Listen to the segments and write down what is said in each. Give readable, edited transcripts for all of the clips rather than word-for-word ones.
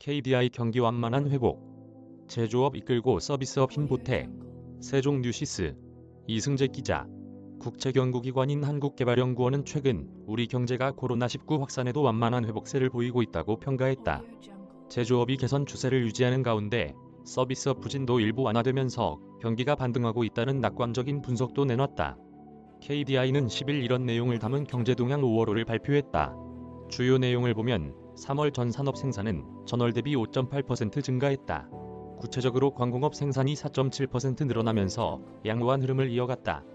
KDI 경기 완만한 회복. 제조업 이끌고 서비스업 힘 보태. 세종뉴시스 이승재 기자. 국제연구기관인 한국개발연구원은 최근 우리 경제가 코로나19 확산에도 완만한 회복세를 보이고 있다고 평가했다. 제조업이 개선 추세를 유지하는 가운데 서비스업 부진도 일부 완화되면서 경기가 반등하고 있다는 낙관적인 분석도 내놨다. KDI는 10일 이런 내용을 담은 경제동향 5월호를 발표했다. 주요 내용을 보면 3월 전 산업 생산은 전월 대비 5.8% 증가했다. 구체적으로 광공업 생산이 4.7% 늘어나면서 양호한 흐름을 이어갔다.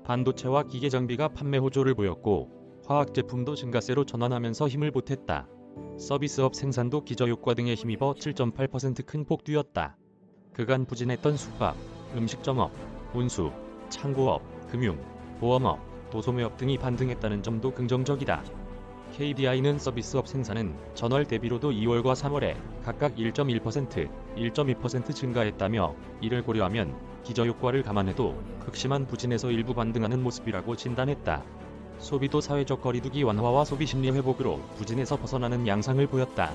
반도체와 기계장비가 판매 호조를 보였고 화학제품도 증가세로 전환하면서 힘을 보탰다. 서비스업 생산도 기저효과 등에 힘입어 7.8% 큰 폭 뛰었다. 그간 부진했던 숙박, 음식점업, 운수, 창고업, 금융, 보험업, 도소매업 등이 반등했다는 점도 긍정적이다. KDI는 서비스업 생산은 전월 대비로도 2월과 3월에 각각 1.1%, 1.2% 증가했다며 이를 고려하면 기저효과를 감안해도 극심한 부진에서 일부 반등하는 모습이라고 진단했다. 소비도 사회적 거리두기 완화와 소비 심리 회복으로 부진에서 벗어나는 양상을 보였다.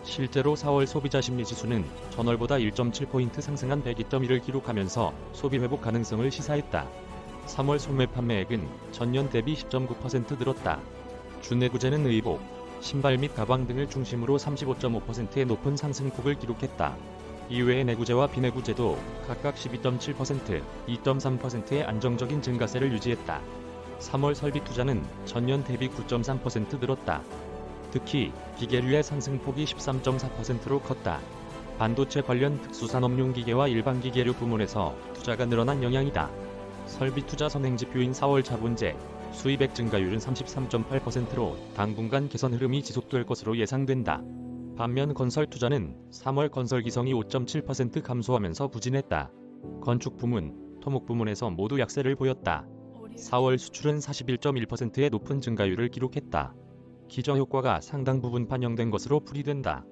실제로 4월 소비자 심리지수는 전월보다 1.7포인트 상승한 102.1을 기록하면서 소비 회복 가능성을 시사했다. 3월 소매 판매액은 전년 대비 10.9% 늘었다. 주내구재는 의복, 신발 및 가방 등을 중심으로 35.5%의 높은 상승폭을 기록했다. 이외의 내구재와 비내구재도 각각 12.7%, 2.3%의 안정적인 증가세를 유지했다. 3월 설비 투자는 전년 대비 9.3% 늘었다. 특히 기계류의 상승폭이 13.4%로 컸다. 반도체 관련 특수산업용 기계와 일반 기계류 부문에서 투자가 늘어난 영향이다. 설비 투자 선행지표인 4월 자본재, 수입액 증가율은 33.8%로 당분간 개선 흐름이 지속될 것으로 예상된다. 반면 건설 투자는 3월 건설 기성이 5.7% 감소하면서 부진했다. 건축 부문, 토목 부문에서 모두 약세를 보였다. 4월 수출은 41.1%의 높은 증가율을 기록했다. 기저효과가 상당 부분 반영된 것으로 풀이된다.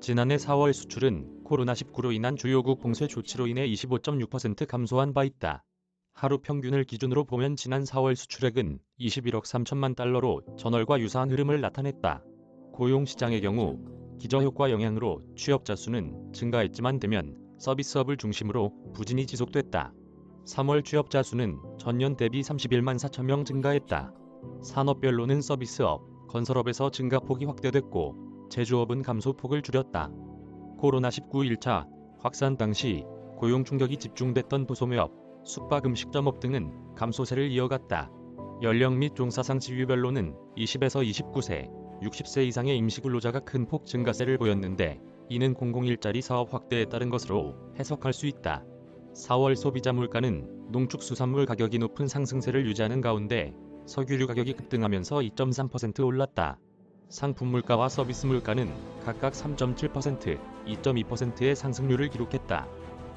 지난해 4월 수출은 코로나19로 인한 주요국 봉쇄 조치로 인해 25.6% 감소한 바 있다. 하루 평균을 기준으로 보면 지난 4월 수출액은 21억 3천만 달러로 전월과 유사한 흐름을 나타냈다. 고용시장의 경우 기저효과 영향으로 취업자 수는 증가했지만 대면 서비스업을 중심으로 부진이 지속됐다. 3월 취업자 수는 전년 대비 31만 4천 명 증가했다. 산업별로는 서비스업, 건설업에서 증가폭이 확대됐고 제조업은 감소폭을 줄였다. 코로나19 1차 확산 당시 고용 충격이 집중됐던 도소매업, 숙박 음식점업 등은 감소세를 이어갔다. 연령 및 종사상 지위별로는 20에서 29세, 60세 이상의 임시근로자가 큰 폭 증가세를 보였는데 이는 공공일자리 사업 확대에 따른 것으로 해석할 수 있다. 4월 소비자 물가는 농축수산물 가격이 높은 상승세를 유지하는 가운데 석유류 가격이 급등하면서 2.3% 올랐다. 상품 물가와 서비스 물가는 각각 3.7%, 2.2%의 상승률을 기록했다.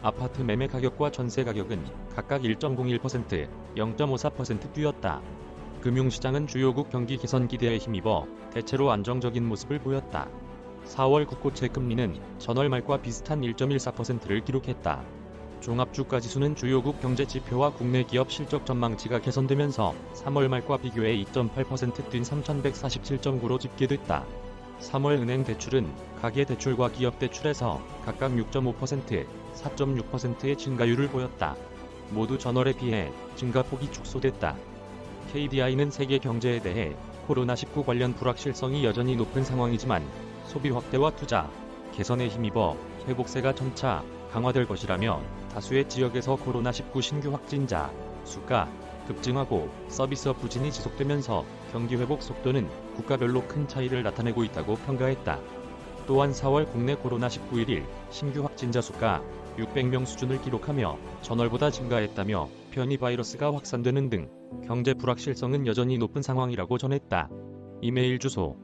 아파트 매매 가격과 전세 가격은 각각 1.01%, 0.54% 뛰었다. 금융시장은 주요국 경기 개선 기대에 힘입어 대체로 안정적인 모습을 보였다. 4월 국고채 금리는 전월 말과 비슷한 1.14%를 기록했다. 종합주가지수는 주요국 경제 지표와 국내 기업 실적 전망치가 개선되면서 3월 말과 비교해 2.8% 뛴 3,147.9로 집계됐다. 3월 은행 대출은 가계대출과 기업대출에서 각각 6.5%, 4.6%의 증가율을 보였다. 모두 전월에 비해 증가폭이 축소됐다. KDI는 세계 경제에 대해 코로나19 관련 불확실성이 여전히 높은 상황이지만 소비 확대와 투자, 개선에 힘입어 회복세가 점차 강화될 것이라며 다수의 지역에서 코로나19 신규 확진자 수가 급증하고 서비스업 부진이 지속되면서 경기 회복 속도는 국가별로 큰 차이를 나타내고 있다고 평가했다. 또한 4월 국내 코로나19 일일 신규 확진자 수가 600명 수준을 기록하며 전월보다 증가했다며 변이 바이러스가 확산되는 등 경제 불확실성은 여전히 높은 상황이라고 전했다. 이메일 주소